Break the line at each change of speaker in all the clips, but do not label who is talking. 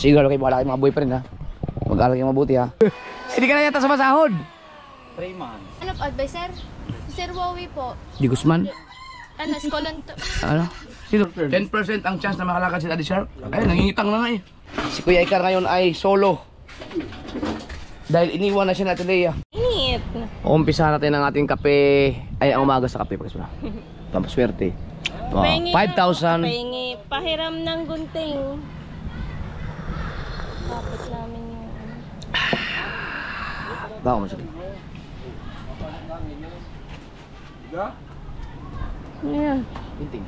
Siguro kayo wala kayong mga boyfriend ha. Mag-aral kayo mabuti ha. Hindi ka na yata sumasahod.
3 months.
Ano po, advisor? Sir Wowie po.
Di Guzman.
Ano, skolon to.
Ano? Sino? 10% ang chance na makalakad si Daddy Shark. Ay, nangingitang na nga eh. Si Kuya Ikar ngayon ay solo. Dahil iniwan na siya natin Leia.
Init.
Umpisa natin ang ating kape. Ay, ang umaga sa kape. Pampaswerte. 5,000.
Pahingi. Pahiram ng gunting. Tapos namin yung ano.
Baka mo siya.
Yeah.
Ginting.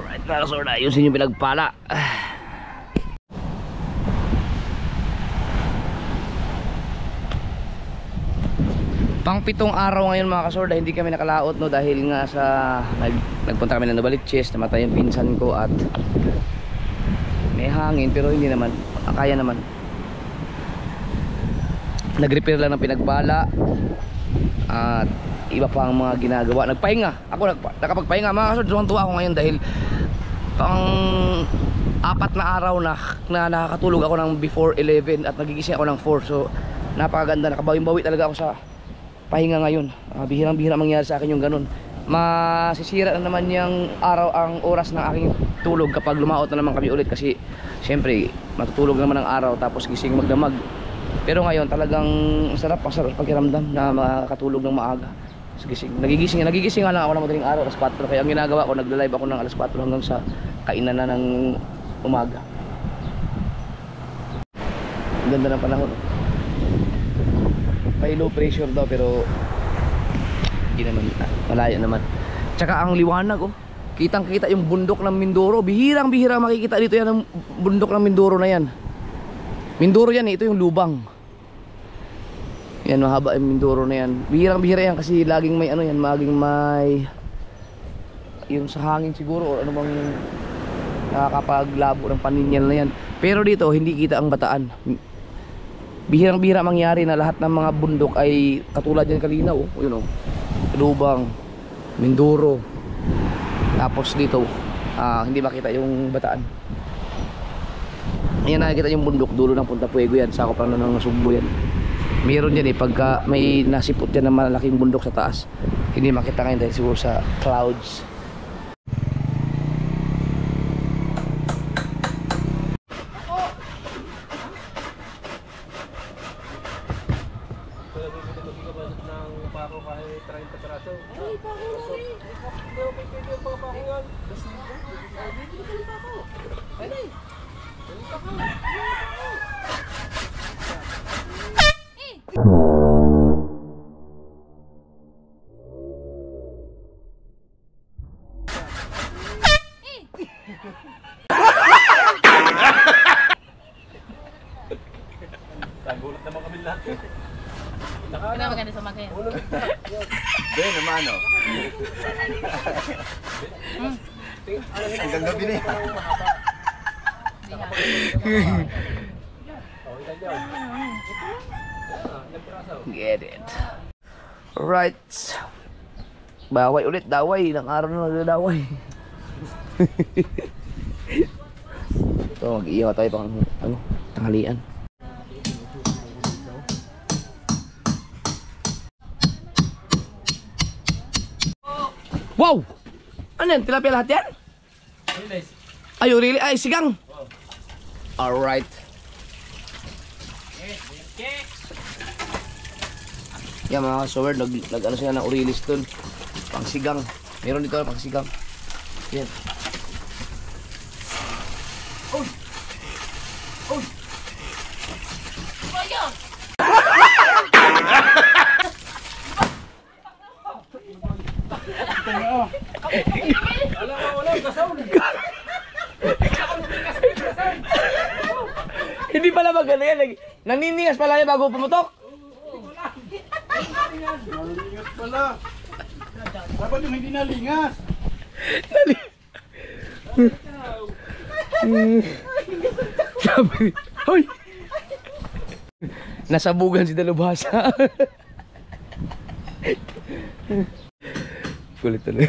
Alright, mga kasorda. Ayusin yung pinagpala. Pang 7 araw ngayon mga kasorda, hindi kami nakalaot no dahil nga sa nagpunta kami ng Novaliches, namatay yung pinsan ko at may hangin pero hindi naman, kaya naman. Nag-repair lang ng pinagbala at iba pang mga ginagawa. Nagpahinga, ako nakapagpahinga mga kasorda. Tuwang-tuwa ako ngayon dahil pang 4 na araw na nakakatulog ako ng before 11 at nagigising ako ng 4. So napakaganda, nakabawi-bawi talaga ako sa pahinga ngayon. Bihirang-bihira mangyari sa akin yung ganun. Masisira na naman yung araw ang oras ng aking tulog kapag lumaot na naman kami ulit kasi syempre matutulog naman ang araw tapos gising magdamag. Pero ngayon talagang sarap pakiramdam na makakatulog ng maaga. Nagigising nga lang ako ng madaling araw alas 4 kaya ang ginagawa ko nagla-live ako ng alas 4 hanggang sa kainan na ng umaga. Ganda ng panahon. May low pressure daw pero hindi naman, malaya naman. Tsaka ang liwanag oh. Kitang kita yung bundok ng Mindoro. Bihirang-bihira makikita dito yan ang bundok ng Mindoro na yan. Mindoro yan eh, ito yung lubang. Yan, mahaba yung Mindoro na yan. Bihirang-bihira yan kasi laging may ano yan, laging may yung sa hangin siguro o ano bang nakakapaglabo ng paninyan na yan. Pero dito hindi kita ang Bataan. Bihirang-bihira mangyari na lahat ng mga bundok ay katulad yan kalinaw oh. Yun oh. Lubang, Mindoro. Tapos dito hindi makita yung Bataan. Ayan, nakikita yung bundok dulo ng Punta Puego yan. Sakop lang ng Sugbo yan. Meron yan eh pagka may nasipot yan ng malaking bundok sa taas. Hindi makita ngayon dahil siguro sa clouds.
Nagulat naman kami lahat.
Ano maganda sa mga yan?
Ben, naman o. Hanggang gabi na yan.
Get it. Alright. Baway ulit, daway. Ilang araw na nagdadaway. Ito, mag-iiwa tayo pang tanghalian. Wow! Ano yan? Tilapia lahat yan? Ay, really? Ay, sigang! Alright. Yan mga kasower, nag-ano sila ng urilis dun. Pang sigang. Meron dito pang sigang. Yan. Uy! Uy!
Bayo!
Hindi pala maganda yan. Naniningas pala yan bago pumutok.
Nalingas pala. Dapat yung hindi nalingas.
Sabi, hoy! Nasabugan si Dalubhasa. Kulit talaga.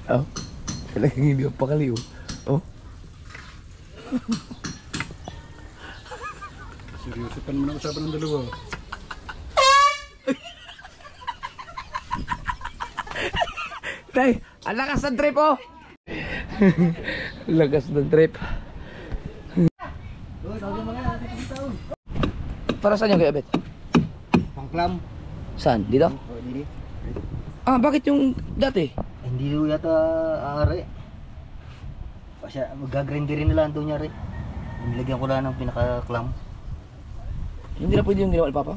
Oh. Talagang hindi ako pakaliw. Oh.
Seryoso pa naman ang usapan ng dalawa.
Tay, ang lakas ng trip oh. Lakas ng trip. Para saan yung kaya, Bet?
Pangklam.
Saan? Dito?
Oh, hindi.
Ah, bakit yung dati?
Hindi ko yata aari. Kasi magagrinderin na lang doon niya rin. Nilagyan ko lang ng pinaka-clam.
Hindi na pwede yung ginawa ni Papa?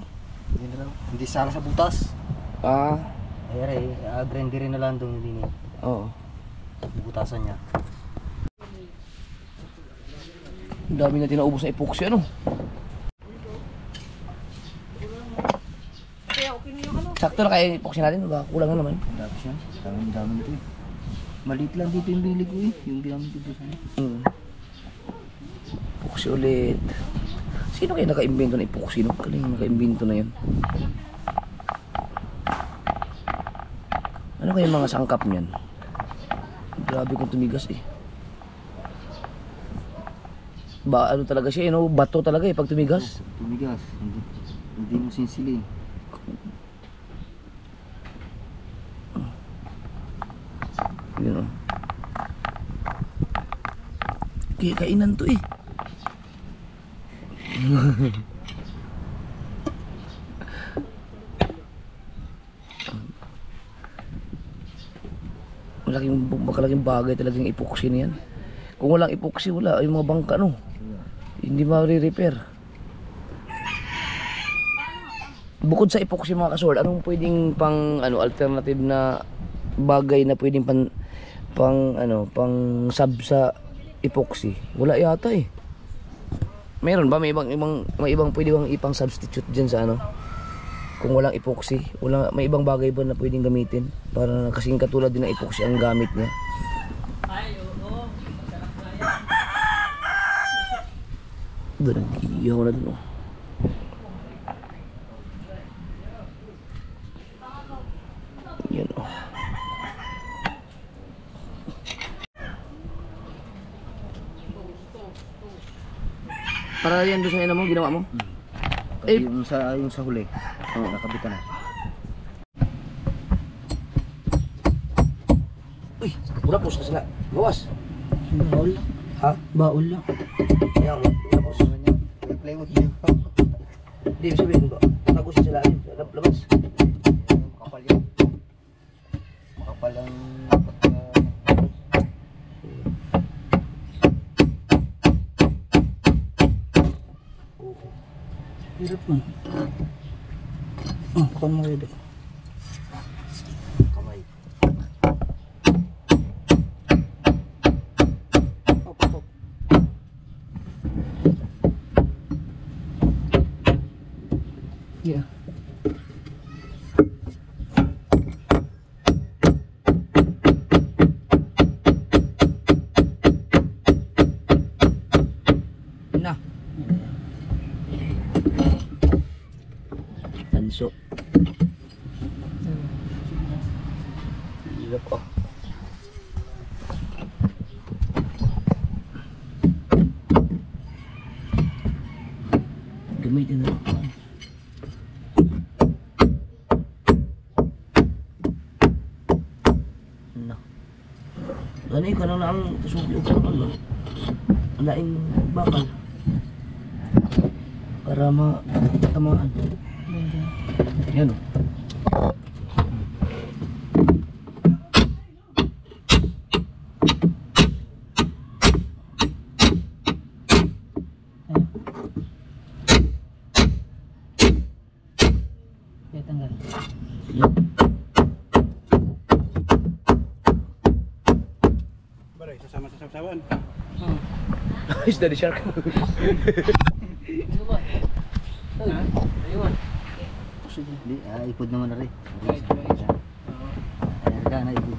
Hindi na lang. Hindi sala sa butas.
Ah,
Ay rin, grinderin na lang doon din.
oo.
Butasan niya.
Ang dami na tinaubos na epoxy, ano? Sakto na kaya yung epoxy natin, ba? Kulang na naman.
Tapos yan. Dami nito eh. Maliit lang dito yung binili ko eh. Yung ginamit ko doon sana.
Epoxy ulit. Sino kayo naka-invento na epoxy, no? Kaling naka-invento na yan. Ano kayo mga sangkap niyan? Grabe kung tumigas eh. Ba, ano talaga siya, no? Bato talaga eh pag tumigas.
Tumigas. Hindi mo sinsili.
Yun o. Kaya kainan to eh. Malaking bagay talaga yung epoxy na yan. Kung walang epoxy, wala. Yung mga bangka, no? Hindi ma-repair. Bukod sa epoxy mga kasord, anong pwedeng pang alternative na bagay na pwedeng pang sub sa epoxy? Wala yata eh. Meron ba? May ibang pwede bang ipang substitute dyan sa ano? Kung walang epoxy, may ibang bagay ba na pwedeng gamitin para kasing katulad din ng epoxy ang gamit niya? Doon nag-iiyaw na dun oh. Yan oh. Para yan doon sa ina mo, ginawa mo?
Eh, yung sa huli. Oo, nakabitan na.
Uy, burapos ka sila. Gawas.
Baul lang.
Ha?
Baul lang.
Kaya ako, burapos.
Play with you.
Hindi, sabihin ko. Tapos sila rin. Labas.
Makapal yun. Makapal ang...
Hirap man. Kuhan mo yun.
Kamay.
Hop. Yeah.
Na. Tanso. Hirap oh. Gamitin na. Na. Ano yung kanang lang suki o kanang ba? Laing bakal. Para matamaan. Yan o.
Kaya tanggal.
Yan.
Baray, sasama sa sasawan.
Is that the shark?
Hindi, ipod naman na rin. Ayan na ipod.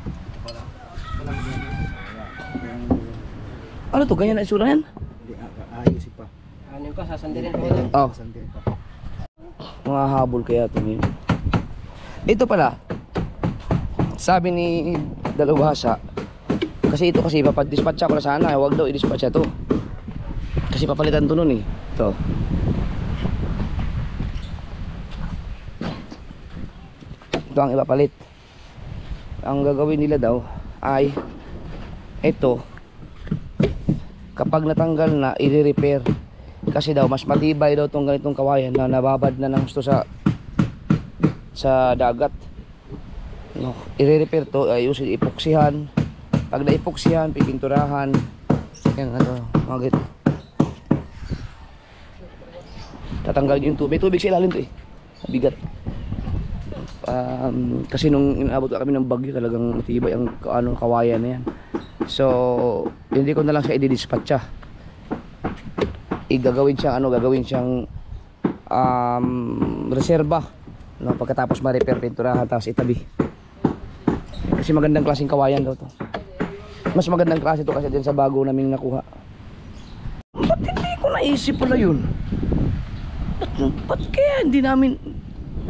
Ano to? Ganyan na isura yan?
Hindi, ayusin pa.
Ano ka, sasandirin
Oh.
Sandil pa.
Mga habol kaya ito ngayon. Ito pala, sabi ni Dalubhasa, kasi ito kasi papadispatcha ko na sana, huwag daw i-dispatcha to. Kasi papalitan to nun eh. Ito. Ito ang ipapalit. Ang gagawin nila daw ay ito, kapag natanggal na, i-repair. Kasi daw mas matibay daw tong ganitong kawayan na nababad na ng gusto sa dagat. No, i-repair to, ayusin, ipoksihan. Pag naipoksihan, pipinturahan. Yan ano, mga ganito. Tatanggal yung tubig. May tubig sa ilalim to eh. Bigat. Kasi nung inabot kami ng bagyo, talagang matibay ang kawayan na yan. So hindi ko na lang siya i-dispatcha. Gagawin siyang reserba, no, pagkatapos ma-repair, pinturahan, tapos itabi. Kasi magandang klaseng kawayan daw to. Mas magandang klase to kasi din sa bago naming nakuha. Ba't hindi ko naisip pala yun? Ba't kaya hindi namin,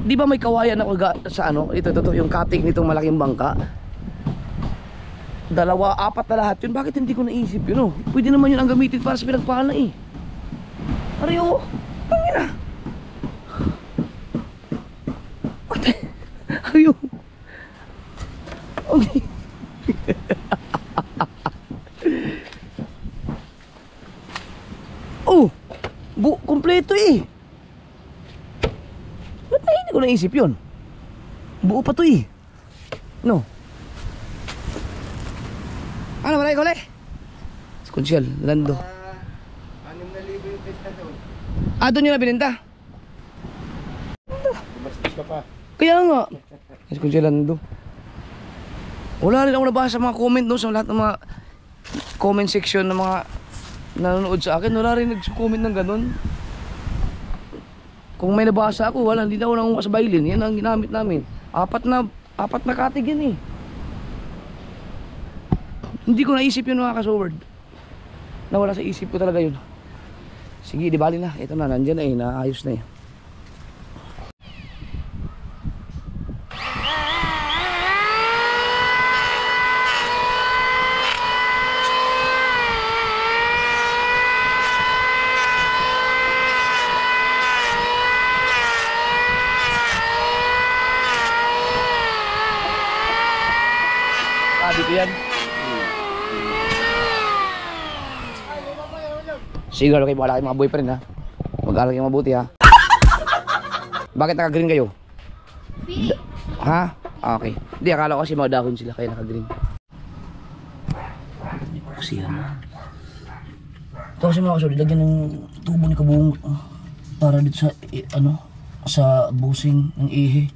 di ba may kawayan ako sa ito yung cutting nitong malaking bangka? 2, 4 na lahat yun. Bakit hindi ko naisip yun? Oh? Pwede naman yun ang gamitin para sa pinagpala eh. Ariyo, tangina. Ariyo. Okay. Oh, kompleto eh. Ba't na hindi ko naisip yun? Buo pa to eh. No. Ano ba ko le? Skunsyal, Lando.
6,000 yung pesta doon.
Doon yun na bininta?
Bastos ka pa.
Kaya nga. Skunsyal, Lando. Wala rin ako nabasa sa mga comment no, sa lahat ng mga comment section ng mga nanonood sa akin. Wala rin nag-comment ng ganun. Kung may nabasa ako, wala, hindi na ako nangunga sa bailin. Yan ang ginamit namin. 4 na katig yan eh. Hindi ko naisip yun mga kasoward. Nawala sa isip ko talaga yun. Sige, di bali na. Ito na, nandyan na eh. Naayos na eh. Dito yan. Sige, kayo wala kayong mga boyfriend ha. Mag-aral kayo mabuti ha. Bakit naka-green kayo? Ha? Okay. Hindi, akala ko kasi mga dahon sila kaya naka-green. Kasi yan. Ito kasi mga kasunod, lagyan ng tubo ni Kabungot para dito sa sa busing ng ihi.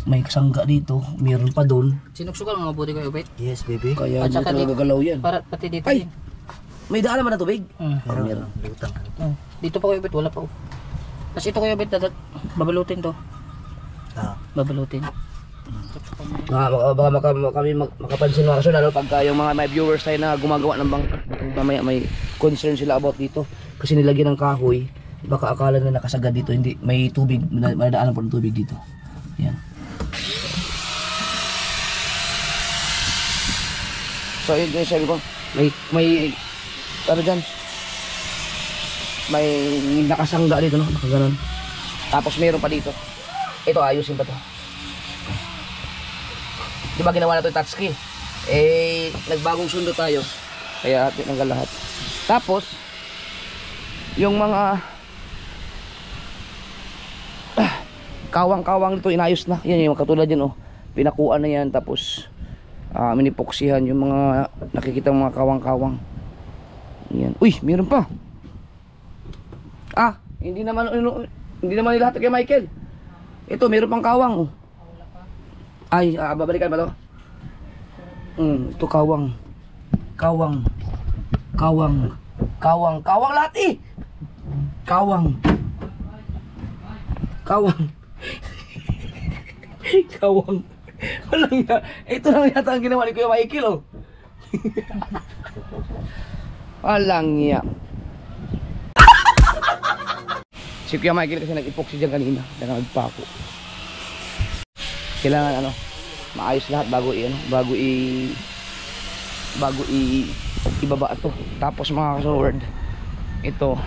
May kasangga dito, meron pa doon.
Sinuksukan mga buti kayo, Bet?
Yes, baby.
Kaya
At
dito
saka
nagagalaw yan.
Para pati dito
Ay!
din.
May daan naman na tubig?
Meron. Lutang.
Dito pa kayo, Bet, wala pa. Tapos ito kayo, Bet, babalutin to. Babalutin.
Baka kami makapansin mga kasunod, pagka yung mga may viewers tayo na gumagawa ng bangka, mamaya may concern sila about dito. Kasi nilagyan ng kahoy, baka akala na nakasagad dito, hindi, may tubig, madadaanan po ng tubig dito. Yan. So yun yung sabi ko, may ano dyan, may nakasangga dito no, nakaganon. Tapos mayroon pa dito. Ito ayusin pa to. Di ba ginawa na ito yung touchkey? Nagbagong sundo tayo. Kaya tinanggal lahat. Tapos yung mga kawang-kawang nito inayos na. Yan yung katulad yan oh. Pinakuan na yan tapos minipoksihan yung mga nakikita mga kawang-kawang. Yan. Uy, meron pa. Hindi naman lahat kay Michael. Ito, meron pang kawang oh. Ay, babalikan ba to? Ito kawang. Kawang lahat eh. Kawang. Walang ya. Ito lang yata ang ginawa ni Kuya Michael oh. Walang ya. Si Kuya Michael kasi nag-epoxy dyan kanina. Kaya nagpako. Kailangan maayos lahat bago ibaba ito. Tapos mga kasoward, ito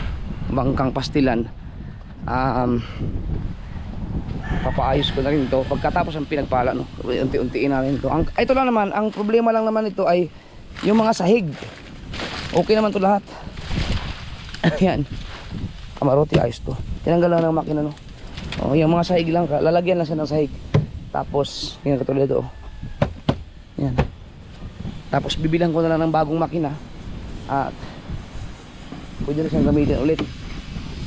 bangkang pastilan, papaayos ko na rin ito pagkatapos ang pinagpala, no? Unti-untiin namin ito. Ito lang naman, ang problema lang naman ito ay yung mga sahig. Okay naman to lahat. Ayan, kamarote, ayos to. Tinanggal lang ng makina, no? Yung mga sahig lang, lalagyan lang siya ng sahig. Tapos yung katulad ito, yan. Tapos bibilang ko na lang ng bagong makina at pwede na siyang gamitin ulit,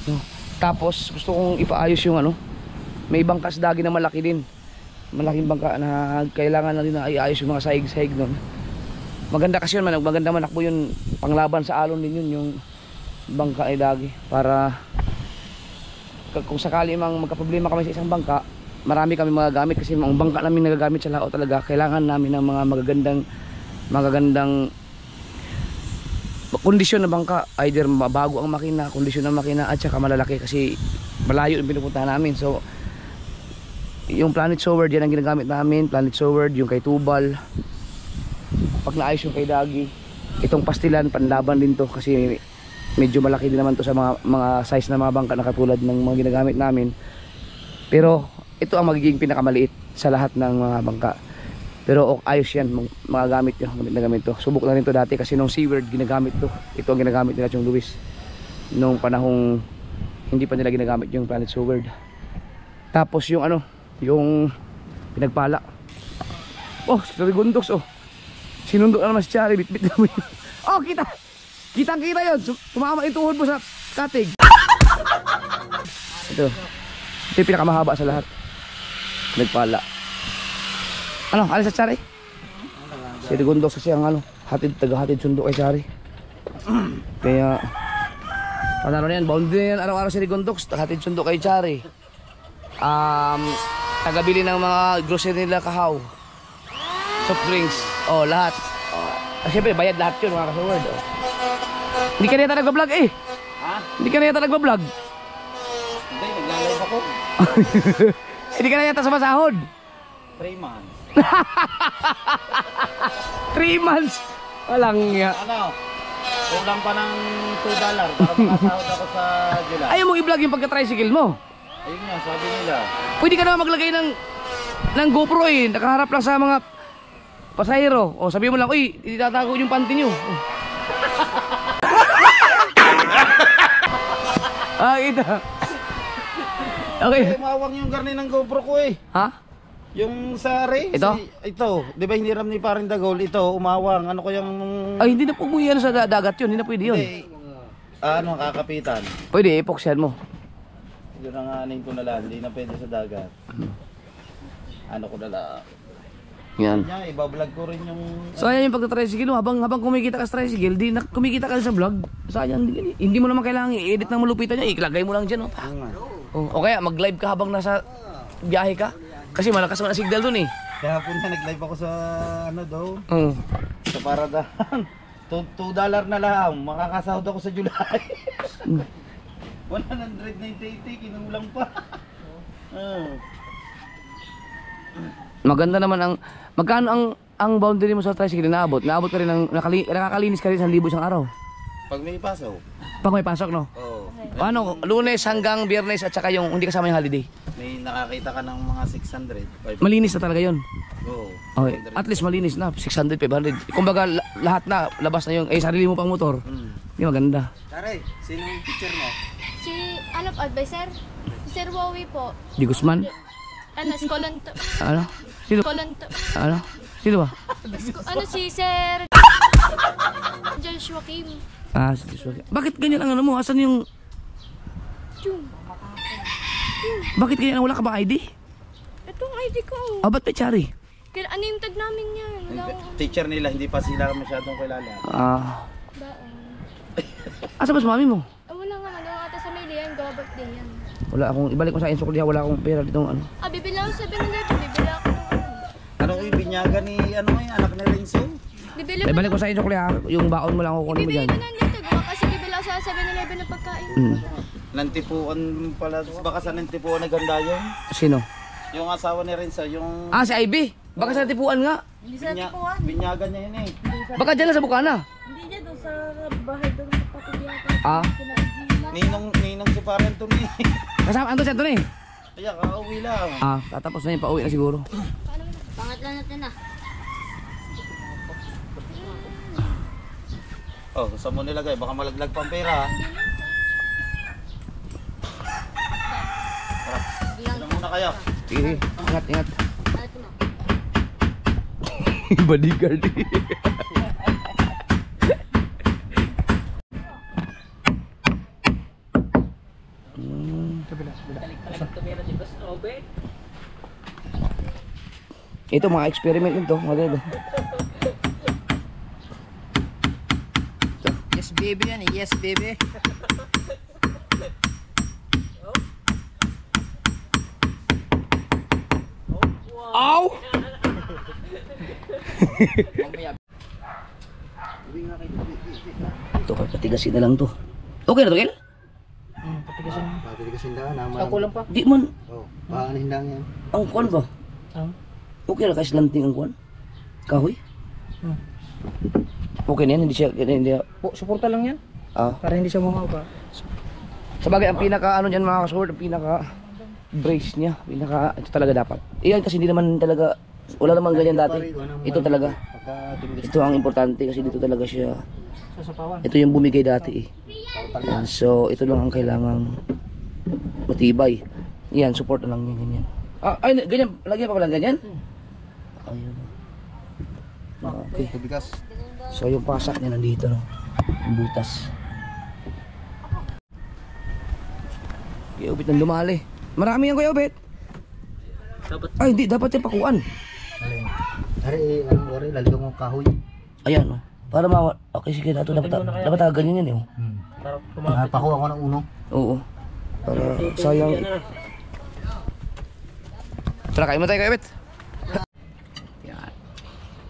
no? Tapos gusto kong ipaayos yung may bangkas dagi na malaki din, malaking bangka na kailangan na rin na iayos yung mga sahig-sahig nun. Maganda kasi yun, maganda manakbo yun, panglaban sa alon din yun, yung bangka ay dagi, para kung sakali mang magka-problema kami sa isang bangka, marami kami magagamit. Kasi ang bangka namin nagagamit sa lao talaga, kailangan namin ng mga magagandang kondisyon na bangka, either mabago ang makina, kondisyon ng makina, at saka malalaki kasi malayo yung pinupuntahan namin. So yung Planet Soward, yan ang ginagamit namin. Planet Soward, yung kay Tubal, pag naayos yung kay Dagi. Itong pastilan, panlaban din to kasi medyo malaki din naman to sa mga size na mga bangka na katulad ng mga ginagamit namin. Pero ito ang magiging pinakamaliit sa lahat ng mga bangka. Pero ayos yan, mga gamit yun, ginagamit to. Subok na rin to dati kasi nung Seaward ginagamit to. Ito ang ginagamit nila yung Luis nung panahong hindi pa nila ginagamit yung Planet Soward. Tapos yung yung pinagpala, si Rigondox, sinundok na naman si Chari, bitbit naman yun. Kitang kita yun, tumama yung tuhod mo sa katig. Ito yung pinakamahaba sa lahat, pinagpala. Alis sa Chari? Si Rigondox kasi ang taga-hatid sundo kay Chari. Kaya panalo na yan, boundary na yan araw-araw si Rigondox, hatid sundo kay Chari. Tagabili ng mga grocery nila, kahaw, soft drinks, lahat. Siyempre bayad lahat yun, mga kasaward. Hindi ka niyata nagbablog eh. Ha? Hindi ka niyata nagbablog.
Hindi, naglalay ako.
Hindi ka niyata sumasahod.
3 months.
3 months. Walang nga.
Kulang pa ng $2 para makasahod ako sa July.
Ayaw mong i-vlog yung pagka-tricycle mo.
Ayun nga, sabi nila.
Pwede ka naman maglagay ng GoPro eh. Nakaharap lang sa mga pasahero. Sabi mo lang, itatago yung panty nyo. Ito. Okay.
Mawang yung garni ng GoPro ko eh.
Ha?
Yung sa Ray.
Ito?
Ito. Di ba hiniram ni Paring Dagol? Ito, umawang. Ano ko yung...
Ay, hindi na po umuwi sa dagat yun. Hindi na pwede yun.
Hindi. Kakapitan.
Pwede, epoxyan mo.
Yun ang anin ko na lang. Hindi na pwede sa dagat. Ano ko na lang.
Yan.
Ibablog ko rin yung...
So ayan yung pagta-tricycle mo, habang kumikita ka sa tricycle, kumikita ka sa vlog. Sayang, hindi mo naman kailangan i-edit ng malupitan niya, ilagay mo lang dyan. O kaya mag-live ka habang nasa biyahe ka. Kasi malakas man ang signal dun eh.
Kaya po na nag-live ako sa
Oo.
sa Paradahan. $2 na lang, makakasahod ako sa July. 190, kinulang pa.
Maganda naman magkano ang boundary mo sa tricycle naabot? Naabot ka rin nakakalinis ka rin 1,000 isang araw.
Pag may pasok.
Pag may pasok, no?
Oo.
Lunes hanggang Biyernes at saka yung hindi kasama yung holiday.
May nakakita ka ng mga 600.
Malinis na talaga 'yon.
Oo.
Okay, at least malinis na, 600, 500. Kumbaga lahat na labas na yung sarili mo pang motor. Hindi maganda.
Tare, sino yung teacher mo?
Si, advisor? Si Sir Wowie po.
Di Guzman?
Skolonto.
Ano? Sino?
Skolonto.
Ano? Sino ba?
Si Sir Joshua Kim.
Bakit ganyan ang mo? Asan yung... Bakit ganyan? Wala ka ba ID?
Ito ang ID ko.
Ba't may Chari?
Ano yung tag namin yan? Wala akong
Teacher nila, hindi pa sila masyadong kilala.
baon.
Asa ba sa mami mo?
Wala nga, ata sa May yan. Gawa birthday yan.
Wala akong, ibalik ko sa insukliha, wala akong pera dito.
Bibili ako sa 7-Eleven. Bibili ako.
Ano yung binyaga ni, anak ni Renzo?
Bibili
Ibalik ko sa insukliha, yung baon mo lang ako kunin mo
Bibili
dyan.
ko na dito. Gawa kasi bibili ako sa 7-Eleven ng pagkain.
Nantipuan pala, baka sa nantipuan naganda yun?
Sino?
Yung asawa ni Renzo, yung
Ah, si Ivy. Baka sa tipuan nga.
Hindi sa tipuan.
binyagan niya yun eh.
Baka dyan lang sa Bukana.
Hindi niya doon sa bahay doon sa Patubiyaka.
Ah,
Ninong si Parent to ni.
kasama Anton si Anton eh.
Kaya kakauwi lang.
Ah, tatapos na yun, pauwi na siguro.
Pangatlan natin na.
Oh, saan mo nilagay? Baka malaglag pang pera. Tara, sino muna kayo?
Sige, ingat, ingat.
Ito na.
Bodyguard eh. Ito mga experiment nito, maganda.
Yes baby yan eh, yes baby.
Ow! Ito, patigasin na lang to. Okay na to, Kel?
Patigasan.
Patitigasin lang,
Ako lang pa.
Di man,
Oh, paanahin lang yan.
ang kwan ba?
Ang?
Okay na kasi lanting ang kwan? Kahoy?
Hmm.
Okay na yan, hindi siya, hindi siya,
Suporta lang yan.
ah.
Para hindi siya mga pa.
Sa bagay, ang pinaka ano dyan mga kasword, ang pinaka brace niya, pinaka, ito talaga dapat. Iyan kasi hindi naman talaga, wala namang ganyan dati. Ito talaga, ito ang importante kasi dito talaga siya,
Sasapawan.
ito yung bumigay dati eh. Yan, so ito lang ang kailangang matibay. Yan, support na lang yan, ganyan. Ah, ay, ganyan, lagyan pa pala ganyan? Ayun. Okay.
Bigas.
So yung pasak niya nandito, no? Yung butas. Kuya Ubit nang lumali. Marami yan, Kuya Ubit. Ay, hindi. Dapat yung pakuan.
Ari, ano ori, lalagyan mo kahoy.
Ayan, no? Para okay, sige na ito. Dapat ganyan yan, eh. Oh.
Pakuha ko ng uno.
Oo. Para sayang. Tara, kain mo tayo, Kuya Ubit. Yan.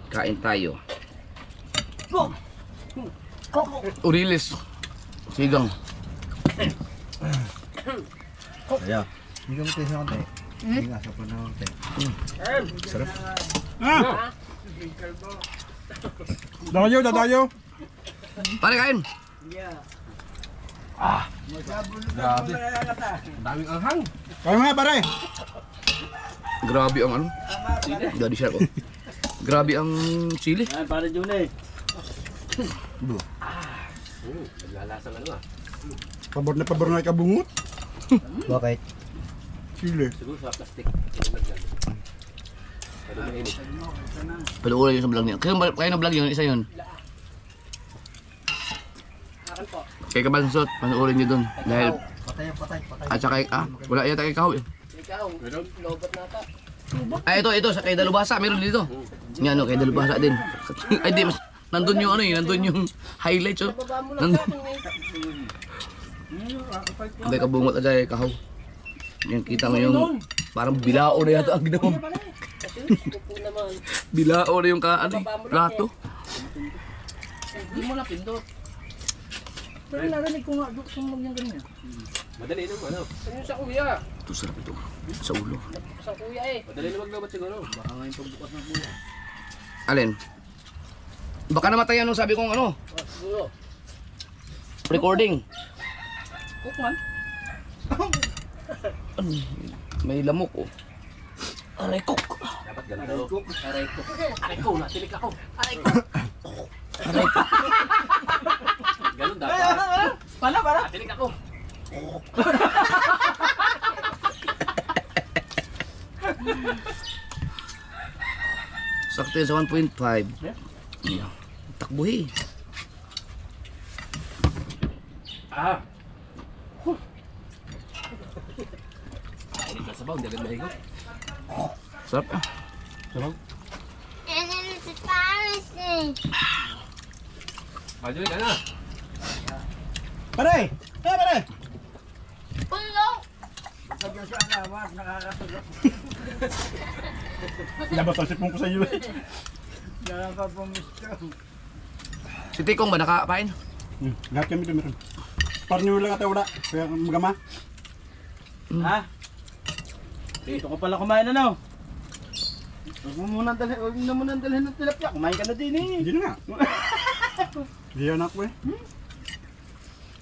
Kain tayo. Urilis. Sigang.
Ayan. Hindi ka matay sa konti. Hindi nga, sa panahon konti. Sarap.
Dadayo.
Pare, kain.
Grabe. Daming anghang. Kaya nga pare.
Grabe ang ano? Daddy share ko. Grabe ang chili.
Para June eh.
Pabor na kabungot.
Bakit?
Chile.
Paluulan yun sa vlog niya. Kayo na vlog yun, isa yun. Kaya kabansot, panuulin niyo dun. Dahil,
Patay.
at saka, wala yata kay Kahoy. Ay, ito, sa kay Dalubhasa, meron dito. Nga, no, kay Dalubhasa din. Ay, di, nandun yung ano eh, nandun yung highlights, oh. Nandun. Kay kabungot at kay Kahoy. Yan, kita mo yung, parang bilao na yata ang ginawa. Bilao na yung plato.
Hindi mo na pindot. Pero narinig ko nga, sumag niyang ganyan.
Madali naman ano.
Saan sa kuya?
Ito, sarap ito. Sa ulo.
Sa kuya eh.
Madali na maglabat siguro. Baka ngayon pagbukas ng buwan.
Alin? Baka namatayan nung sabi kong ano,
Siguro.
recording.
Kukman.
May lamok, oh. Aray kok.
Dapat ganito.
Aray ko, natilik ako. Aray ko.
Ganun dapat.
Para. Natilik ako.
Sakto yun sa 1.5. Yeah. Takbuhi.
Ah.
Sarap ah.
And then it's embarrassing.
Madali ka na.
Pare! Pare!
Pulo!
Labas ang sipong ko sa iyo.
Si Tikong ba nakapain?
Lahat kami ito meron. Parang nyo lang ata wala. Kaya magama.
Ha? Dito ka pala kumain na, no? Huwag mo muna dalhin ng tilapia. Kumain ka na din eh.
Hindi na nga. Hindi yan ako eh.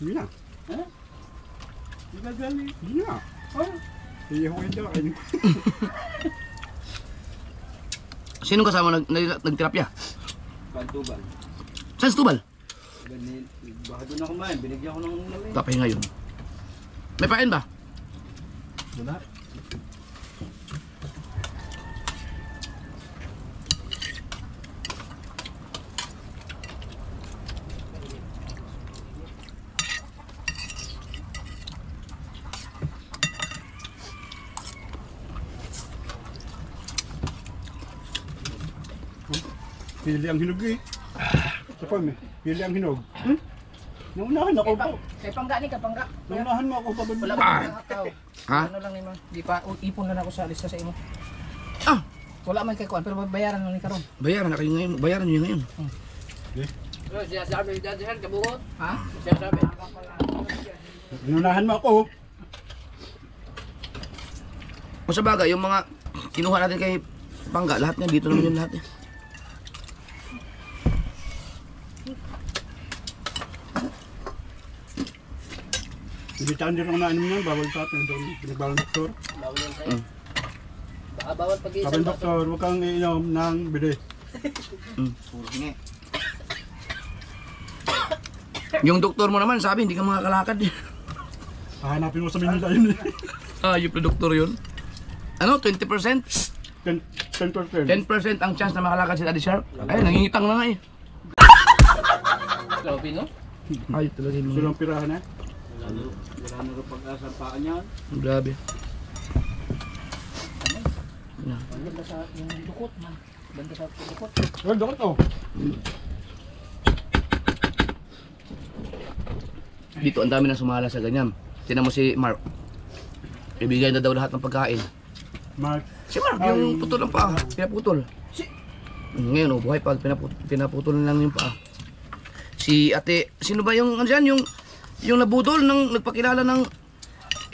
Hindi na.
Hindi ka galing.
Hindi na. Hindi ako hindi.
Sinong kasama nagtirapya?
Pantubal.
Saan sa Tubal?
Baka doon na kumain. Binigyan ko ng ulam eh.
Tapay ngayon. May pain ba?
Wala.
Pili ang hinog eh. Sa farm eh. Pili ang hinog. Naunahan ako pa.
Kay pangga ni kapangga.
Naunahan mo ako pa.
Wala pa nakakaw.
Ha?
Ano lang ni ma. Di pa ipon na ako sa lista sa imo.
Ah!
Wala man kay kuan pero bayaran mo ni karon.
Bayaran na kayo ngayon. Bayaran nyo ngayon.
Siya sabi dadahan kabuot. Ha? Siya sabi.
Naunahan mo ako.
O sa bagay, yung mga kinuha natin kay Pangga, lahat niya dito naman yung lahat eh.
Hindi tayo din ako nainom yan. Bawal sa atin. Doon pinagbawal ng doktor.
Bawal yan sa'yo. Baka bawal
Sabi
pag-iisang
ng doktor, huwag kang iinom ng bide.
Puro hingi.
Yung doktor mo naman sabi, hindi ka makakalakad eh.
Hahanapin mo sa Manila yun eh.
Yung doktor yun. Ano, 20%?
10%.
10% ang chance na makalakad si Daddy Shark. Ay, nangingitang na nga eh.
Grabe no?
Ay, talaga yung
Gusto lang pirahan eh.
Wala na rin pag-asa ang paa niyan.
grabe.
Banda sa yung dukot man. Banda sa dukot.
Oh, doktor to.
Dito ang dami na sumala sa ganyan. Tinan mo si Mark. Ibigay na daw lahat ng pagkain.
Mark.
Si Mark, yung putol ng paa. Pinaputol. Ngayon, buhay pag pinaputol na lang yung paa. Si ate, sino ba yung, ano dyan, yung nabudol, nagpakilala ng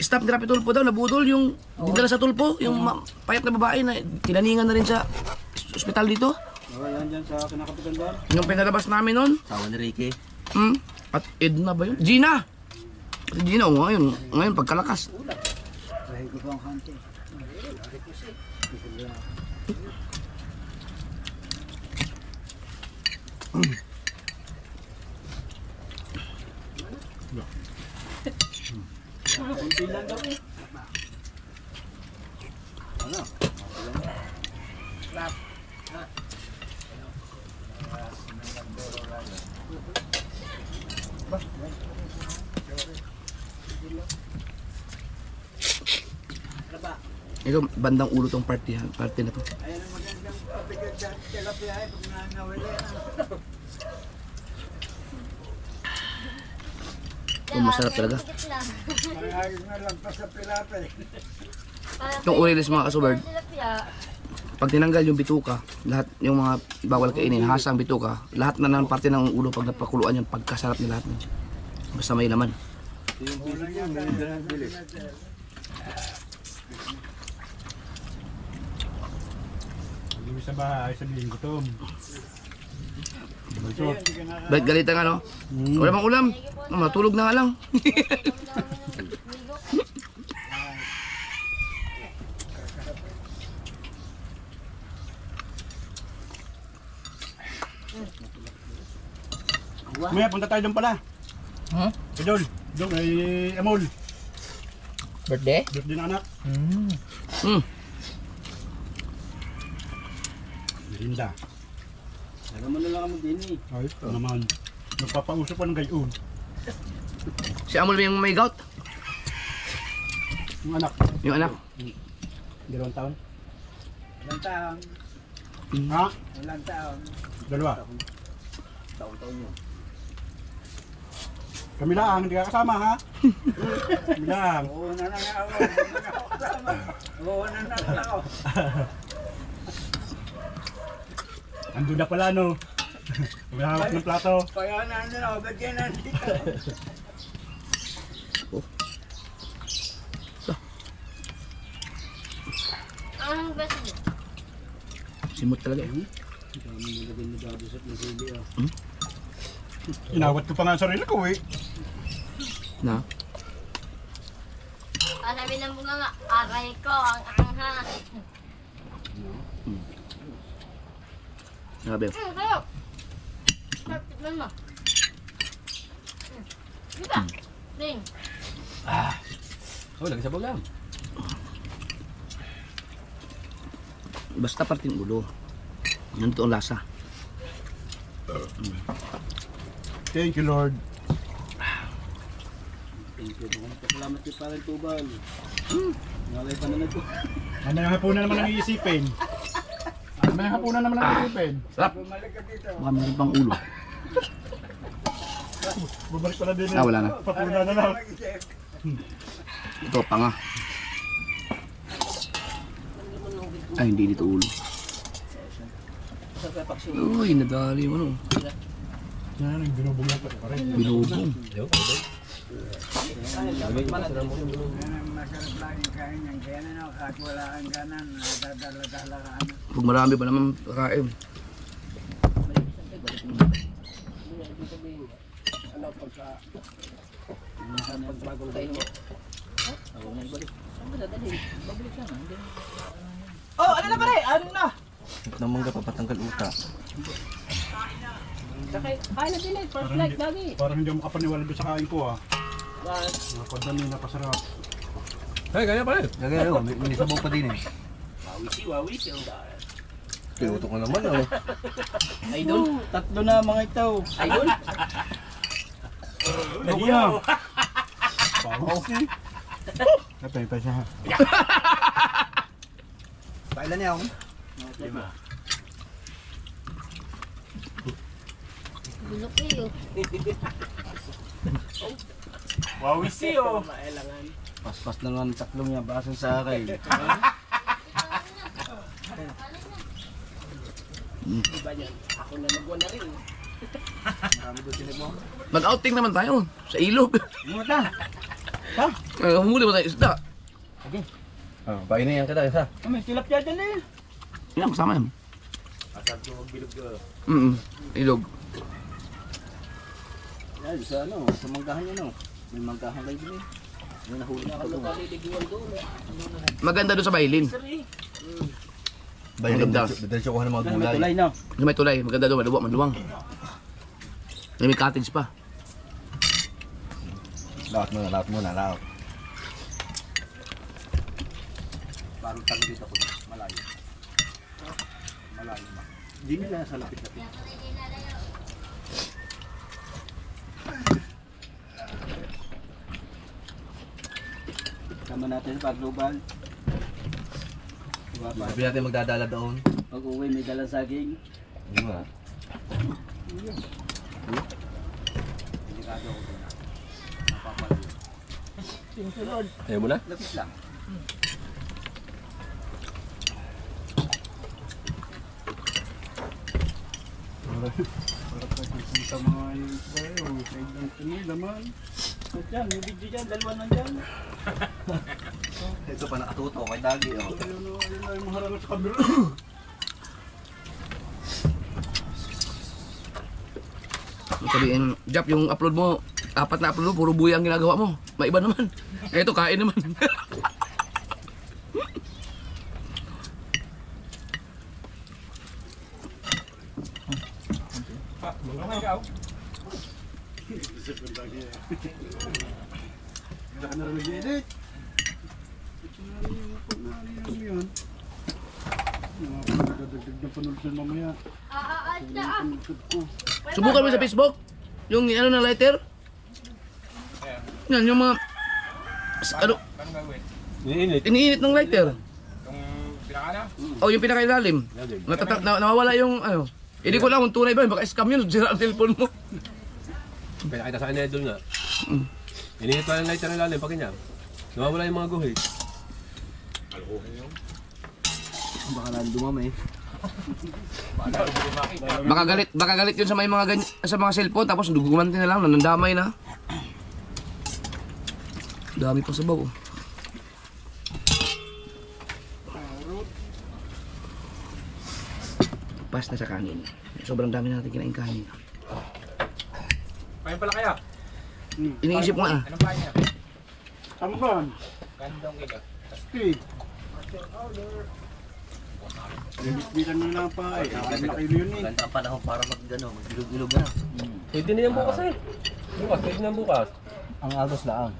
staff ni Rapi Tulpo daw, nabudol yung dinala sa Tulpo, yung payat na babae na tinaningan na rin sa ospital dito.
Yan dyan sa kinakapitan doon.
Yung pinalabas namin nun.
Tawa ni Ricky.
At Edna ba yun? Gina! At Gina, ngayon pagkalakas.
Kunti lang daw eh.
Ito, bandang ulo tong party na to. Ito, masarap talaga. Itong urilis mga kasubard, pag tinanggal yung bituka, lahat yung mga bawal kainin, hasang bituka, lahat na ng parte ng ulo pag napakuluan yung pagkasarap ni lahat. Basta may laman.
Hindi sa bahay, sabihin gutom. Balso.
Ba't galitan ano? Wala bang ulam? Matulog na nga lang.
Maya, punta tayo doon pala. Idol, doon ay Amol.
Birthday?
Birthday ng anak. Linda.
Alam mo na lang kami din eh.
Ay, ito naman. Nagpapausap pa ng gayon.
Si Amol yung may gout?
Yung anak.
Yung anak?
2 taon.
Ilang taon?
Ha?
Ilang taon?
2.
Taon-taon yun.
Kami lang, hindi ka kasama ha? Kami lang.
Oo na lang ako. Oo na lang ako.
Andun na pala no. Maghahawak ng plato.
Kaya na ako, ba't yan nandito?
Anong beses mo?
Simot talaga eh.
Inawat ko pa nga ang sarili ko eh.
Na?
Sabi ng bunga nga, aray ko, ang anghang.
Sabi.
Kayo. Sarap, tikman mo. Diba? Ding.
Oh, lagi sa lang.
Basta parting ulo. Yan ito ang lasa.
Thank you, Lord.
Salamat kay Parang Tubal. Ngalay pa na nagko.
Ano yung hapunan naman ang iisipin? Ano yung hapunan naman ang iisipin?
Sarap. Baka meron pang ulo.
Bumalik pala din
Ah, wala na.
Hapunan na lang.
Ito pa nga. Ay, hindi dito ulo. Uy, nadali mo no.
Yan, yung binubugyan pa rin.
Binubong. Pag marami pa naman kakain.
Oh, ano na pare? Ano na? Nang mangga papatanggal uta.
Kaya na din eh, first like lagi.
Parang hindi ako makapaniwala doon sa kain ko ah. Nakapagdami, napasarap.
Hey, kaya pare.
Gagaya yun, may sabaw pa din eh.
Pinuto ko naman oh.
Idol.
Tatlo na mga itaw.
Idol.
Lagi ah. Okay. Kapay pa siya.
Kailan niya ako?
Bulok kayo.
Wawisi oh. Paspas na nga ang taklong niya basan sa akin.
Mag-outing naman tayo sa ilog.
Muna.
Humuli ba tayo isda?
Oh, painayan kita isa. May tilapia dyan eh.
Yan, kasama yan.
Asad ko magbilog ko.
Ilog.
Yan, sa ano, sa manggahan yan oh. May manggahan kayo din eh. May nahuli na ako.
Maganda doon sa Bailin. Maganda.
Dadalhin ko ng mga gulay. May tulay na.
May tulay. Maganda doon. Maluwang. May cottage pa.
Lahat muna. Parang tagi dito ako. Malayo. Malayo. Hindi nila sa lapit-lapit. Sama natin pag global.
Sabi natin magdadala doon.
Pag uwi may dalang saging.
Hindi mo ha?
Delikado ako doon. Napapalayo.
Ayaw mo na?
Lapit lang.
Para sa mga yung tayo, sa ibang tuloy naman.
Diyan, may video dyan. Dalawa nandyan.
Ito pa nakatuto kay Dagi. Oh.
Ayun na yung maharap sa camera.
Sabihin, Jap, yung upload mo, 4 na upload mo, puro buya ang ginagawa mo. Maiba naman. Ito, kain naman.
Hindi ka na rin mag-edit. Magdadagdag na panulusan mamaya.
Subukan mo sa Facebook. Yung ano na lighter. Yan, yung mga... Ano? Iniinit ng lighter. Oh, yung pinakailalim. Nawawala yung ano. Hindi ko lang kung tunay ba, baka scam yun, sira ang cellphone mo.
Pinakita sa kanya doon nga. Iniit pa ng lighter ng lalim, pag niya. Nawawala yung mga guhit.
Baka nandumam eh.
Baka galit yun sa may mga sa mga cellphone, tapos gumanti na lang, nanandamay na. Dami pa sabaw. lagpas na sa kanin. Sobrang dami na natin kinain kanin.
Kain pala kaya?
Iniisip ko nga.
Anong kain niya?
Ano ba?
Kandong ito.
Steak. Bitan mo lang pa eh. Ano na kayo yun eh.
Ganda pa lang para mag-ilog-ilog na.
Pwede na yan bukas eh. Bukas, pwede na bukas.
Ang agos lang.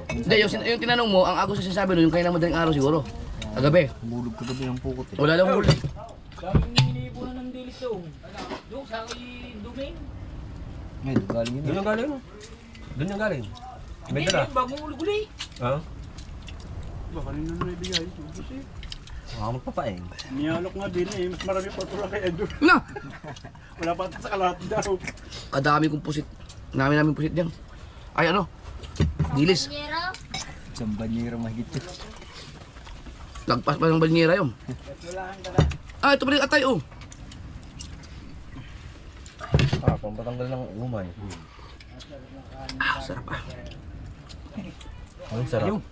Hindi, yung tinanong mo, ang agos na sinasabi nun, yung kailan madaling araw siguro. Kagabi.
Bulog kagabi ng pukot eh.
Wala lang huli.
Ngayon, galing yun.
Doon yung galing. Doon yung galing. May dala.
Bagong ulo-guli.
Ha?
Ba, kanina na ibigay. Kasi
Mga magpapaeng.
niyalok nga din eh. Mas marami pa ito lang kay Edo.
Na!
Wala pa ito sa kalahati daw.
Kadami kong pusit. Namin pusit dyan. Ay ano? Dilis.
Nyero.
Isang banyero mahigit yun.
Lagpas pa ng banyera yun. Ah, ito pa rin atay oh.
Ah, pampatanggal ng umay.
Ah, sarap ah.
Ang sarap.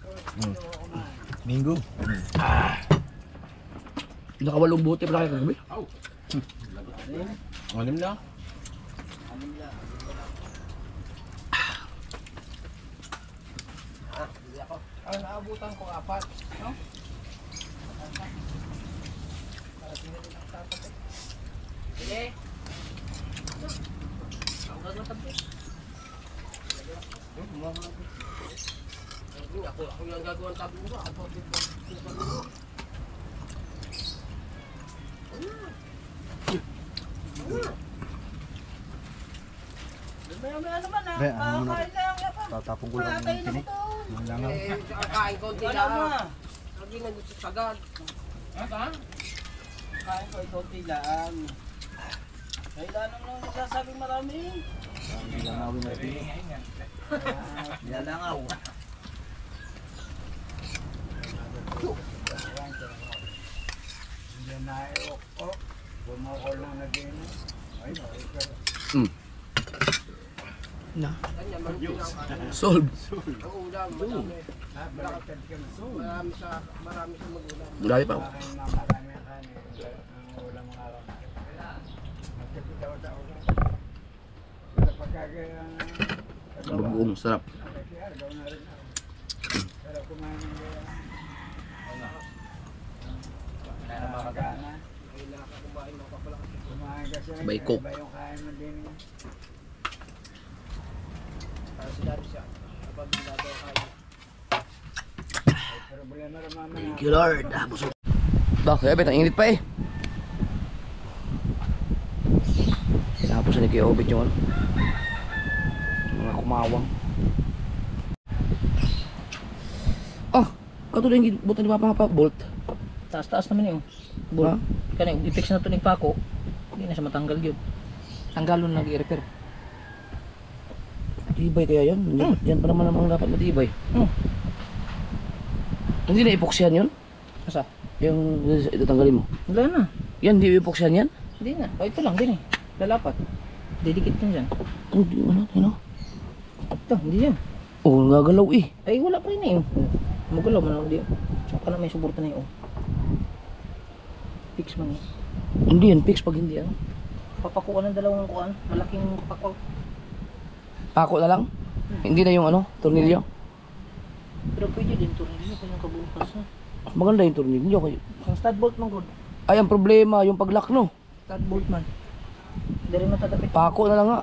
Bingo.
Nakawalong buti pa kayo kagabi.
Anim na. Kaya ano mo na. Tatapong ko lang yung tinik.
Kakain konti lang. Lagi na gusto sagad.
Kain ko ito tilaan. Kailan naman nasasabing marami? Nilangaw natin. Nilangaw.
Na. Solve. Marami pa. Bagoong sarap. Sabay coke. Thank you Lord. Busog. Kaya bet, ang init pa eh. Tapos na kay Obit yung ano, mga kumawang. Oh, katulad yung buta ni Papa bolt.
Taas-taas naman yun. Bull.
Ha?
Kaya i-fix na ito ng pako. Hindi na siya matanggal yun. Tanggalon lang i-repair.
Matibay kaya yan. Yan pa naman namang dapat matibay. Hindi na epoxyan yun?
Asa?
Yung ito tanggalin mo.
Wala na.
Yan, di epoxyan yan?
Hindi na. O ito lang din eh. Lalapat. Didikit din dyan.
Hindi ano, ano?
Ito, hindi yan.
Oh, gagalaw eh.
Ay wala pa rin eh. Magalaw man ako diyan. Tsaka na may suporta na yun. Fix man eh.
Hindi yan, fix pag hindi ano.
Papakuan ng dalawang kuan. Malaking pako.
Pako na lang? Hindi na yung ano, tornilyo.
Pero pwede din tornilyo kung yung kabukas na.
Maganda yung tornilyo kayo.
Ang stud bolt man good.
Ay, ang problema, yung paglock no.
Stud bolt man. Hindi rin matadapit.
Pako na lang nga.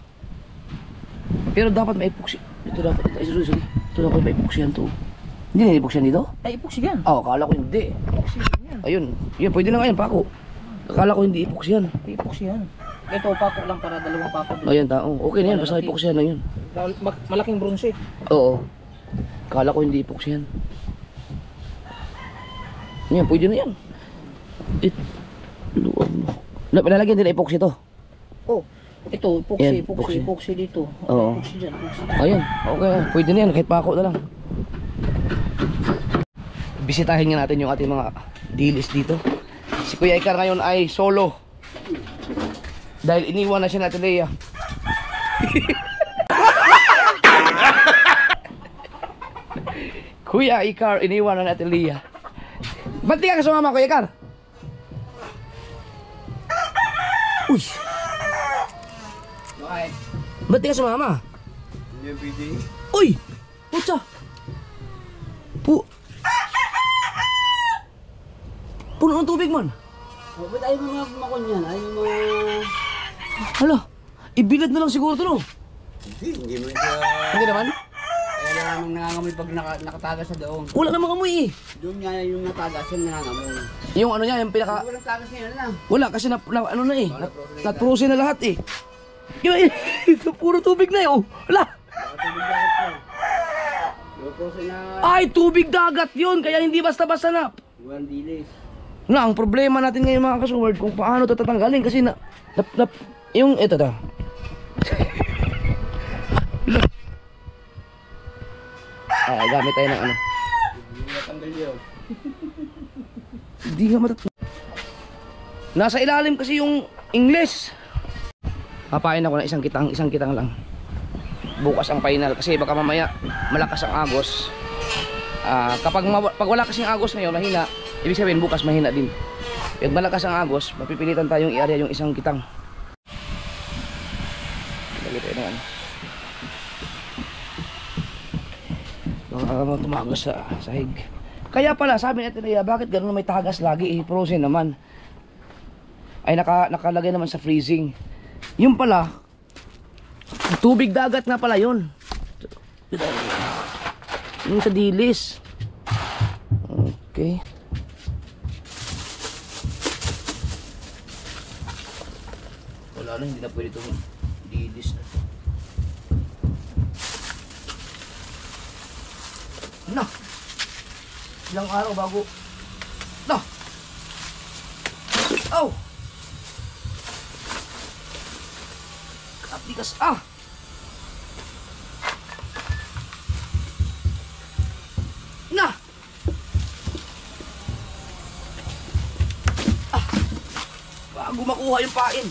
Pero dapat may epoxy. Ito dapat, ay sorry. Ito dapat may epoxyan to. Hindi na epoxyan dito?
Ay epoxy yan.
Oh, akala ko hindi.
Epoxy yan.
Ayun, yun, pwede na nga yan, pako. Akala ko hindi epoxyan.
Ay epoxy yan. Ito pako lang para dalawang pako.
Ayan, tao. Okay na yan, basta epoxyan na yun.
Malaking bronze.
Oo. Akala ko hindi epoxyan. Yan, pwede na yan. Luwag mo. Pinalagyan din epoxy to.
Oh, ito epoxy,
Yan,
epoxy,
epoxy.
epoxy dito.
Oo.
Epoxy dyan, epoxy.
Ayun, okay. Pwede na yan, kahit pako na lang. Bisitahin nga natin yung ating mga dilis dito. Si Kuya Ikar ngayon ay solo. Dahil iniwan na siya natin Leia. Kuya Ikar, iniwan na natin Leia. Ba't di ka kasama Kuya Ikar? Uy! Ba't di ka sumama?
Hindi yung pwede.
Uy! Putsa! Puno ng tubig man.
Ba't ayaw mo makon yan? Ayaw mo...
Hala, ibilad na lang siguro ito, no?
Hindi mo siya...
Hindi naman?
Kaya lang nangangamoy pag nakatagas sa doon.
Wala namang amoy eh.
Doon niya yung natagas, yung nangangamoy.
Yung ano niya, yung pinaka...
Walang tagas niya na.
Wala kasi ano na eh. Nat-frozen na lahat eh. Ito puro tubig na eh. Oh. Hala!
Tubig dagat po. Yung puso na...
Ay, tubig dagat yun. Kaya hindi basta-basta na.
Iwan dilis.
Na, ang problema natin ngayon mga kasuward kung paano ito tatanggalin kasi yung ito ta. Gamit tayo ng ano.
Hindi natanggal yun.
Hindi nga Nasa ilalim kasi yung English. Papain ako na isang kitang lang. Bukas ang final kasi baka mamaya malakas ang agos. Pag wala kasing agos ngayon mahina, ibig sabihin bukas mahina din. Pag malakas ang agos, mapipilitan tayong i-area yung isang kitang. Lagay tayo ng ano. Baka tumagas sa sahig. Kaya pala sabi natin ay bakit gano'n may tagas lagi frozen naman. Ay nakalagay naman sa freezing. Yung pala tubig dagat nga pala yun. Yung sa dilis. Okay. Wala na, hindi na pwede itong dilis na to. Na! Ilang araw bago. Na! Oh! Katigas Na! Bago makuha yung pain.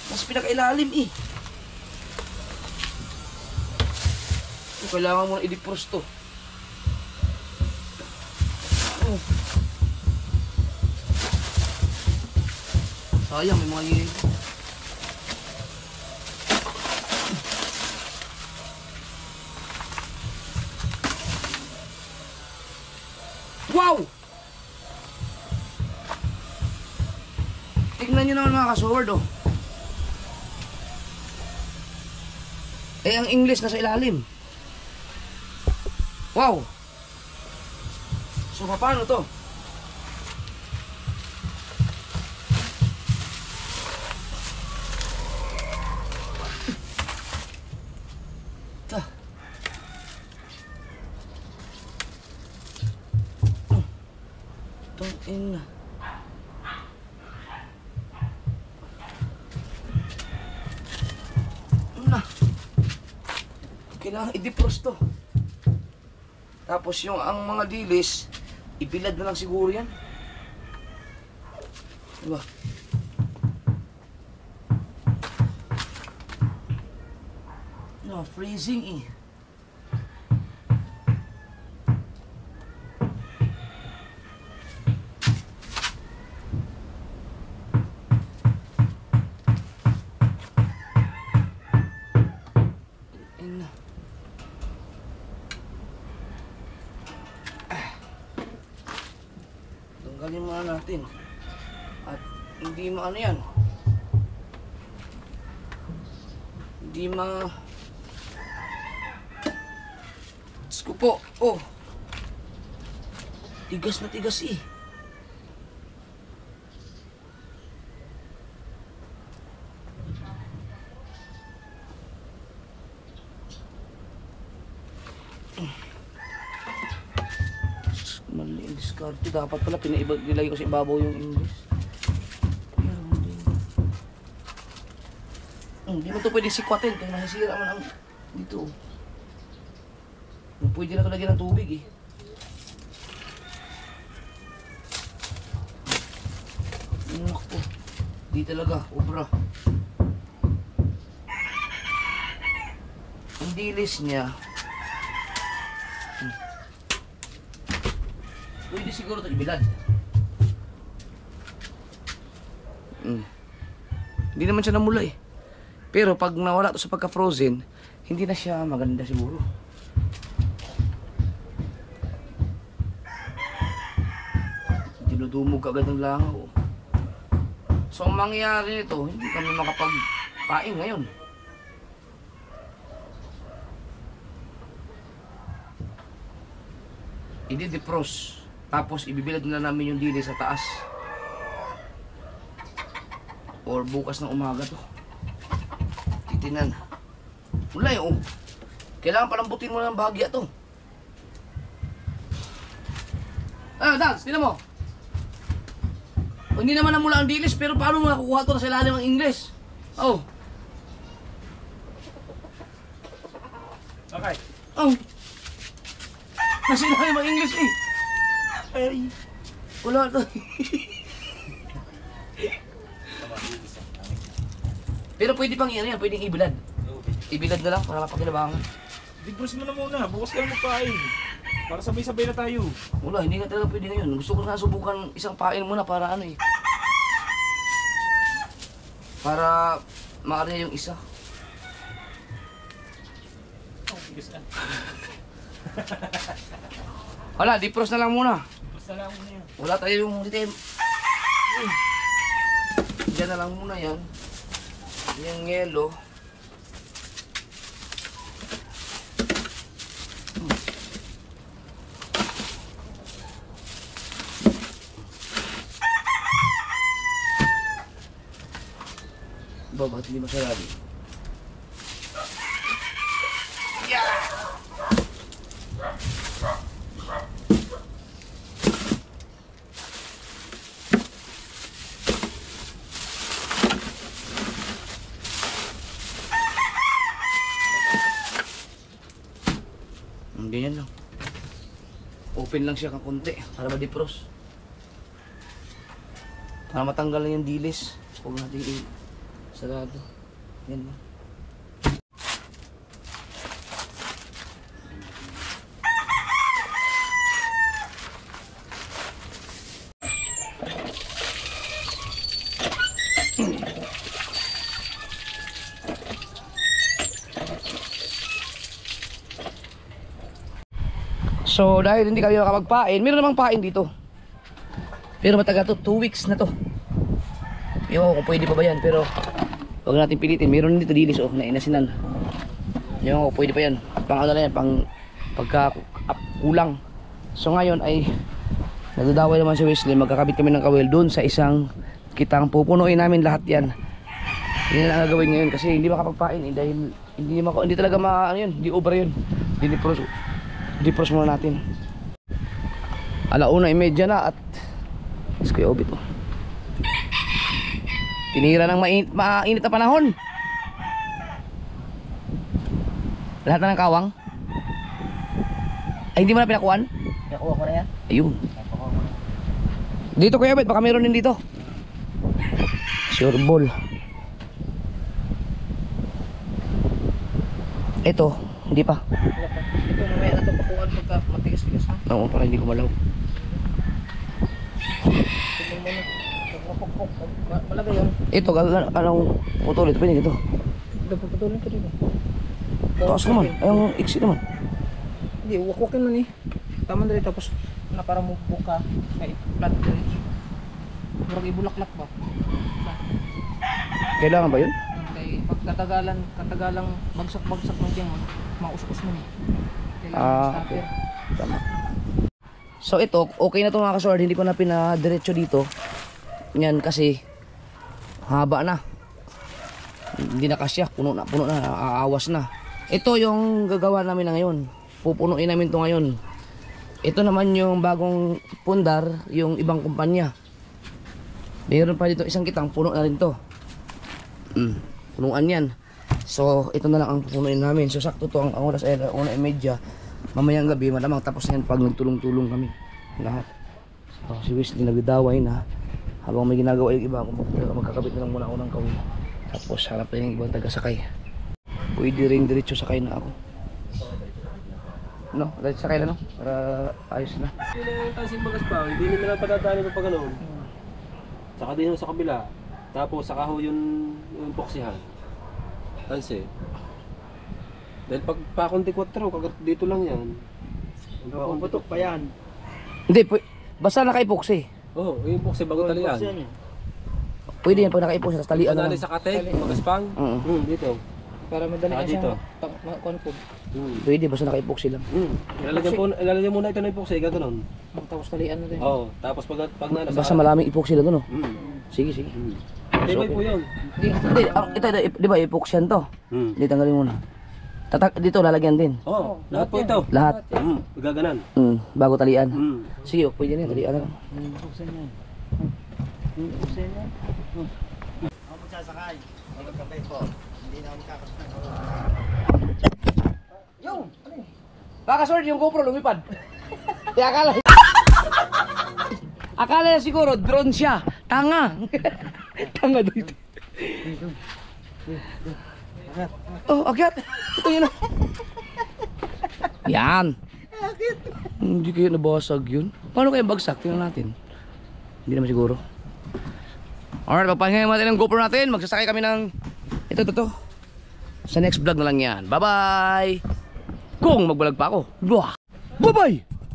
Mas pinakailalim eh. Kailangan mo na i-defrost to. Sayang, may mga yun. Wow! Tingnan nyo naman mga kasword oh. Eh ang English nasa ilalim. Wow! So paano to? Tungin na. Kailangan i-defrost to. Tapos yung ang mga dilis, ibilad na lang siguro yan. Diba? No, freezing eh. Tanggalin muna natin. At hindi ano yan. Hindi Diyos ko po. Oh. Tigas na tigas eh. Mali ang diskarte. Dapat pala nilagay ko sa ibabaw yung English. Hindi mo ito pwede sikwatin kaya nasisira man ang dito. Pwede na ito lagyan ng tubig eh. Naku, di talaga, obra. Ang dilis niya. Pwede siguro ito ibilad. Hindi naman siya namula eh. Pero pag nawala to sa pagka-frozen, hindi na siya maganda siguro. Dinudumog agad ng langaw. So ang mangyayari nito, hindi kami makapagpain ngayon. I-defrost. Tapos ibibilad na namin yung dilis sa taas. Or bukas ng umaga to. Titinan. Wala yun. Kailangan palambutin mo ng bahagya to. Ah, Dags, tinan mo. Hindi naman namula ang dilis, pero paano mo nakukuha to na sa ilalim ng English? Oh.
Okay.
Oh. Nasa ilalim ng English eh. Ay. Wala to. Pero pwede pang yan, pwedeng ibilad. Ibilad na lang para mapakinabangan.
Dibros mo na muna, bukas ka magpain. Para sabay-sabay na tayo.
Wala, hindi nga talaga pwede ngayon. Gusto ko na subukan isang pain muna para ano eh. Para makarya yung isa. Wala, defrost na lang muna.
Basta lang muna yan.
Wala tayo yung itim. Diyan na lang muna yan. Yung yellow. Bakit hindi masarado? Ganyan lang. Open lang siya ng konti para ma-defrost. Para matanggal lang yung dilis. Huwag natin sarado. Yan lang. So dahil hindi kami makapagpain, meron namang pain dito. Pero matagal to, 2 weeks na to. Ewan ko kung pwede pa ba yan, pero huwag natin pilitin. Meron dito dilis na inasinan. Ewan ko pwede pa yan. Pang ano na yan, pang pagkakulang. So ngayon ay nagdadaway naman si Wesley. Magkakabit kami ng kawil doon sa isang kitang. Pupunuin namin lahat yan. Hindi na lang gagawin ngayon kasi hindi makapagpain eh, dahil hindi talaga ano yun, hindi over yun. Defrost muna natin. 1:30 na at is kuya obit oh. Tinira ng mainit na panahon. Lahat na ng kawang. Ay hindi mo na pinakuhan?
Nakuha ko na yan.
Ayun. Dito kuya obit, baka meron din dito. Sure ball. Ito, hindi pa.
Ito mamaya na ito pakuhan pagka matigas-tigas na.
Oo, para hindi gumalaw.
Tignan mo na. Malagay yun.
Ito, anong putol? Ito, pwede ito.
Ito puputulin ko dito.
Taas naman, ay yung iksi naman.
Hindi, wakwakin man eh. Tama na rin tapos na para mo buka. Ay, flat rin. Murag ibulaklak ba?
Kailangan ba yun?
Kaya pag katagalang bagsak-bagsak ng tiyan mo, mausok-us mo eh. Kailangan
Okay.
stopper.
Tama. So ito, okay na ito mga kasword. Hindi ko na pinadiretso dito. Yan kasi haba na. Hindi na kasya, puno na, aawas na. Ito yung gagawa namin na ngayon. Pupunuin namin to ngayon. Ito naman yung bagong pundar, yung ibang kumpanya. Mayroon pa dito isang kitang, puno na rin to. Punuan yan. So ito na lang ang pupunuin namin. So sakto to ang oras ay 1:30. Mamayang gabi malamang tapos na yan pag nagtulong-tulong kami lahat. So si Wesley nagdadaway na. Habang may ginagawa yung iba, magkakabit na lang muna ako ng kawil. Tapos harap na yung ibang taga-sakay. Pwede rin diretso sakay na ako. No? Diretso sakay na no? Para ayos na.
Hindi na yung tasing bagas pa, hindi nila patatali pa pa ganoon. Saka din sa kabila. Tapos saka ho yung yung boksihan. Tansi. Dahil pag pakundi 4, kagat dito lang yan.
Puputok pa yan.
Hindi, basta naka-epoxy.
Oo, yung boksi bago talian.
Pwede yan pag naka-epoxy, tapos talian na
Panali
lang.
sa kateg, magaspang. Dito.
Para madali
Ah,
na
dito.
siyang konpog.
Pwede, basta naka-epoxy lang.
Ilalagyan muna ito ng epoxy, gano'n.
Tapos talian na rin.
Oo, tapos pag nasa...
Basta maraming epoxy lang doon, oh.
Mm.
Sige, sige.
Hindi ba po yun?
Hindi, ito, di ba, epoxy yan to? Hindi, tanggalin muna. Dito, lalagyan din.
Oo, lahat po ito.
Lahat.
Gaganan.
Bago talian. Sige, oh, pwede na yan, talian na lang.
Buksan yan. Buksan yan. Ako magsasakay. Magkakabay po. Hindi na ako makakasakay.
Yung!
Kakasword, yung GoPro lumipad. Akala. Akala na siguro, drone siya. Tanga. Tanga dito. Oh, akyat. Ito yun. Yan. Hindi kayo nabasag yun. Paano kaya bagsak? Tingnan natin. Hindi naman siguro. Alright, papahingayin natin ang GoPro natin. Magsasakay kami ng... Ito. Sa next vlog na lang yan. Bye-bye! Kung magbalag pa ako. Bye-bye!